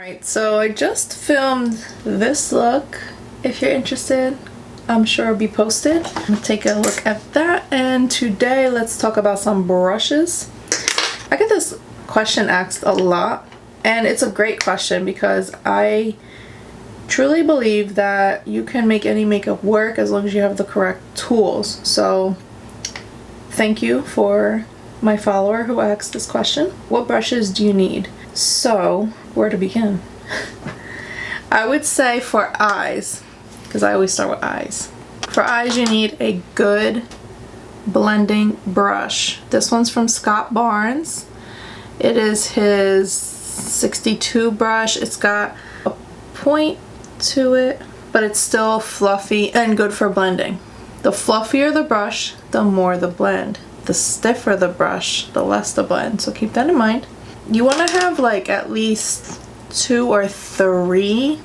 Alright, so I just filmed this look. If you're interested, I'm sure it'll be posted. Take a look at that, and today let's talk about some brushes. I get this question asked a lot, and it's a great question because I truly believe that you can make any makeup work as long as you have the correct tools. So thank you for my follower who asked this question. What brushes do you need? So where to begin? I would say for eyes, because I always start with eyes. For eyes, you need a good blending brush. This one's from Scott Barnes. It is his 62 brush. It's got a point to it, but it's still fluffy and good for blending. The fluffier the brush, the more the blend. The stiffer the brush, the less the blend. So keep that in mind. You want to have like at least 2 or 3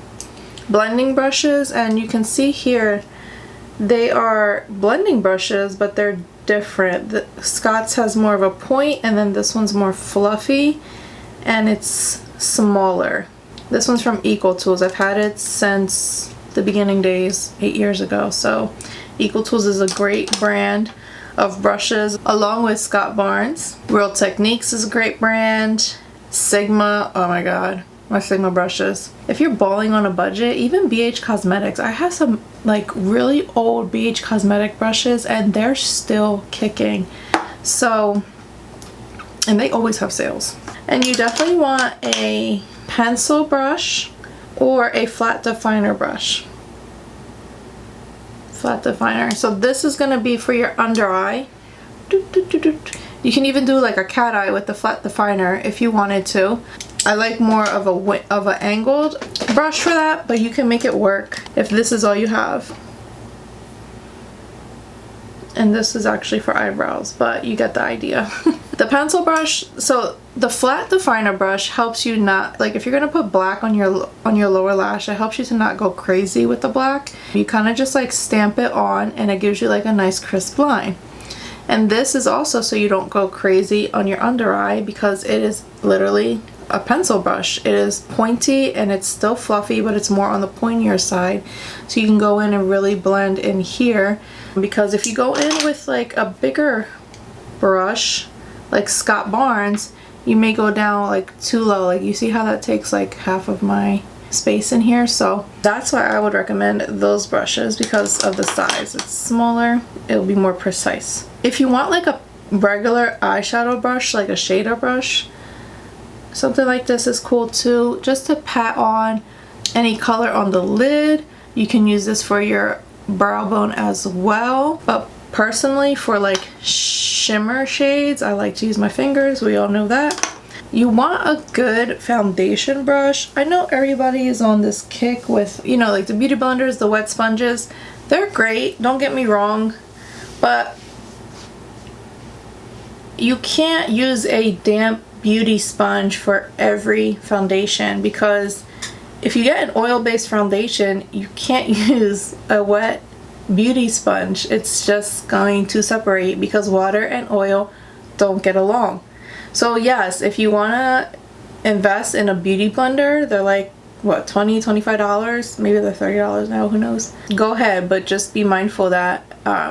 blending brushes, and you can see here they are blending brushes, but they're different. Scott's has more of a point, and then this one's more fluffy and it's smaller. This one's from EcoTools. I've had it since the beginning days 8 years ago. So EcoTools is a great brand of brushes, along with Scott Barnes. Real Techniques is a great brand. Sigma, oh my god, my Sigma brushes. If you're balling on a budget, even bhcosmetics. I have some like really old bhcosmetic brushes and they're still kicking. So, and they always have sales. And you definitely want a pencil brush or a flat definer brush. Flat definer. So this is going to be for your under eye. You can even do like a cat eye with the flat definer if you wanted to. I like more of an angled brush for that, but you can make it work if this is all you have. And this is actually for eyebrows, but you get the idea. The pencil brush, so the flat definer brush helps you not, like if you're gonna put black on your lower lash, it helps you to not go crazy with the black. You kind of just like stamp it on and it gives you like a nice crisp line. And this is also so you don't go crazy on your under eye, because it is literally a pencil brush. It is pointy and it's still fluffy, but it's more on the pointier side, so you can go in and really blend in here. Because if you go in with like a bigger brush like Scott Barnes, you may go down like too low. Like you see how that takes like half of my space in here. So that's why I would recommend those brushes, because of the size. It's smaller, it'll be more precise. If you want like a regular eyeshadow brush, like a shader brush, something like this is cool too, just to pat on any color on the lid. You can use this for your brow bone as well, but personally for like shimmer shades, I like to use my fingers. We all know that. You want a good foundation brush. I know everybody is on this kick with, you know, like the beauty blenders, the wet sponges. They're great, don't get me wrong, but you can't use a damp beauty sponge for every foundation, because if you get an oil-based foundation, you can't use a wet beauty sponge. It's just going to separate, because water and oil don't get along. So yes, if you want to invest in a beauty blender, they're like what, $20, $25? Maybe they're $30 now, who knows. Go ahead, but just be mindful that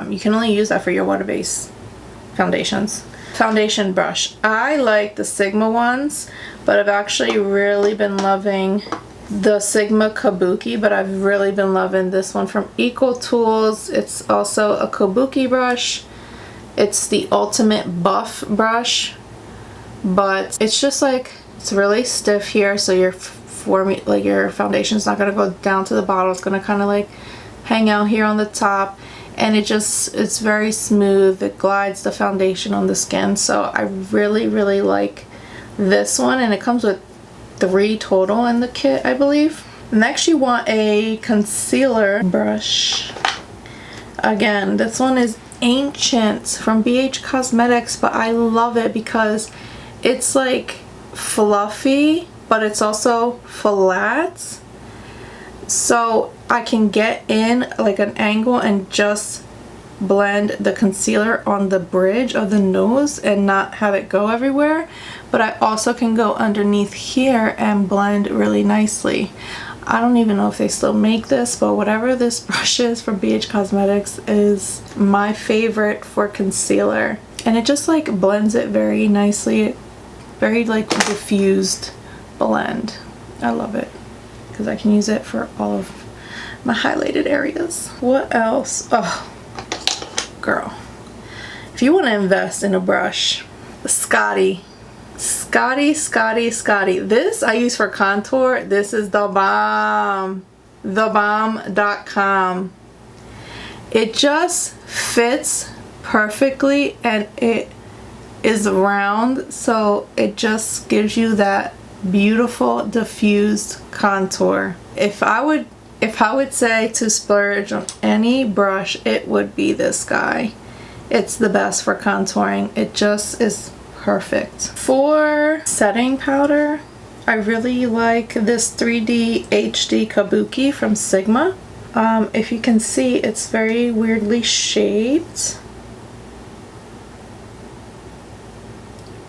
you can only use that for your water-based foundations. Foundation brush, I like the Sigma ones, but I've actually really been loving the Sigma Kabuki, but I've really been loving this one from EcoTools. It's also a Kabuki brush. It's the ultimate buff brush, but it's just like, it's really stiff here, so your foundation is not going to go down to the bottom. It's going to kind of like hang out here on the top, and it's very smooth. It glides the foundation on the skin, so I really like this one, and it comes with 3 total in the kit, I believe. Next, you want a concealer brush. Again, this one is ancient from bhcosmetics, but I love it because it's like fluffy, but it's also flat, so I can get in like an angle and just blend the concealer on the bridge of the nose and not have it go everywhere, but I also can go underneath here and blend really nicely. I don't even know if they still make this, but whatever this brush is from BH Cosmetics is my favorite for concealer. And it just like blends it very nicely, very like diffused blend. I love it because I can use it for all of my highlighted areas. What else? Oh, girl. If you want to invest in a brush, Scotty. This I use for contour. This is the bomb. Thebomb.com. It just fits perfectly and it is round, so it just gives you that beautiful diffused contour. If I would say to splurge on any brush, it would be this guy. It's the best for contouring. It just is perfect. For setting powder, I really like this 3D HD Kabuki from Sigma. If you can see, it's very weirdly shaped,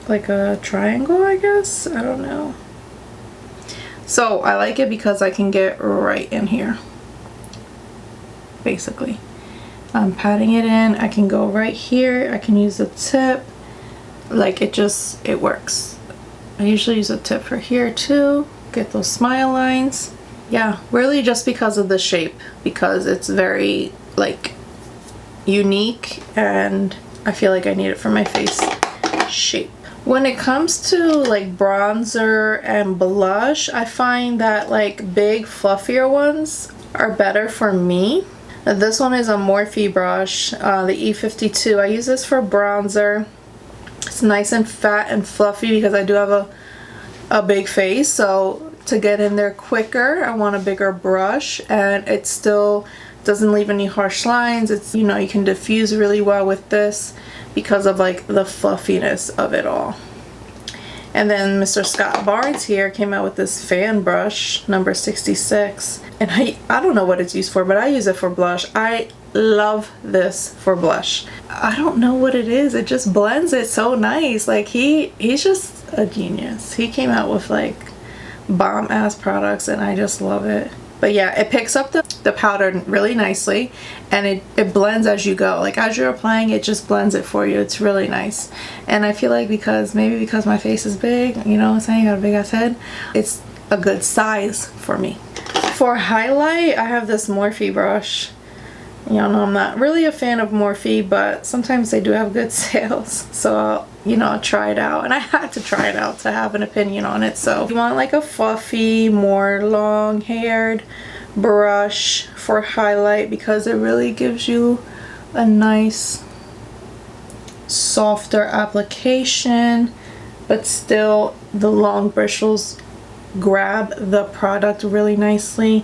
like a triangle, I guess. I don't know. So I like it because I can get right in here. Basically, I'm patting it in. I can go right here. I can use the tip. Like it works. I usually use a tip for here too. Get those smile lines. Yeah, really just because of the shape, because it's very like unique and I feel like I need it for my face shape. When it comes to like bronzer and blush, I find that like big fluffier ones are better for me. This one is a Morphe brush, the E52. I use this for bronzer. It's nice and fat and fluffy because I do have a big face, so to get in there quicker I want a bigger brush, and it still doesn't leave any harsh lines. It's, you know, you can diffuse really well with this because of like the fluffiness of it all. And then Mr. Scott Barnes here came out with this fan brush number 66, and I don't know what it's used for, but I use it for blush. I love this for blush. I don't know what it is, it just blends it so nice. Like he's just a genius. He came out with like bomb ass products and I just love it. But yeah, it picks up the powder really nicely, and it blends as you go. Like as you're applying it, just blends it for you. It's really nice. And I feel like maybe because my face is big, you know what I'm saying, I got a big ass head, it's a good size for me. For highlight, I have this Morphe brush. Y'all know I'm not really a fan of Morphe, but sometimes they do have good sales, so I'll try it out. And I had to try it out to have an opinion on it. So if you want like a fluffy, more long-haired brush for highlight, because it really gives you a nice softer application, but still the long bristles grab the product really nicely,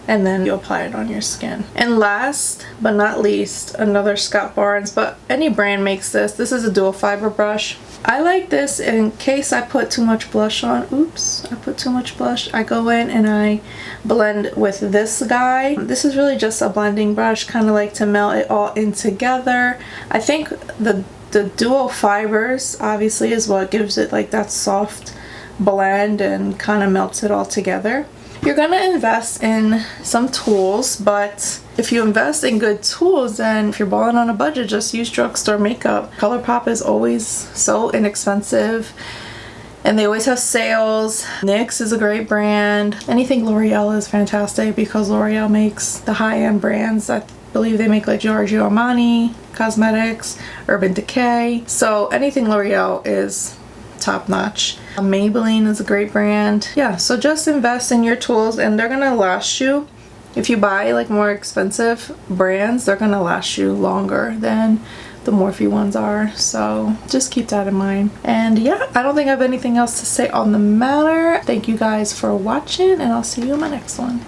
and then you apply it on your skin. And last but not least, another Scott Barnes, but any brand makes this. This is a dual fiber brush. I like this in case I put too much blush on. Oops, I put too much blush. I go in and I blend with this guy. This is really just a blending brush, kind of like to melt it all in together. I think the dual fibers obviously is what gives it like that soft blend and kind of melts it all together. You're gonna invest in some tools, but if you invest in good tools, then if you're balling on a budget, just use drugstore makeup. ColourPop is always so inexpensive and they always have sales. NYX is a great brand. Anything L'Oreal is fantastic because L'Oreal makes the high-end brands. I believe they make like Giorgio Armani Cosmetics, Urban Decay. So anything L'Oreal is top notch. Maybelline is a great brand. Yeah, so just invest in your tools and they're gonna last you. If you buy like more expensive brands, they're gonna last you longer than the Morphe ones are. So just keep that in mind. And yeah, I don't think I have anything else to say on the matter. Thank you guys for watching and I'll see you in my next one.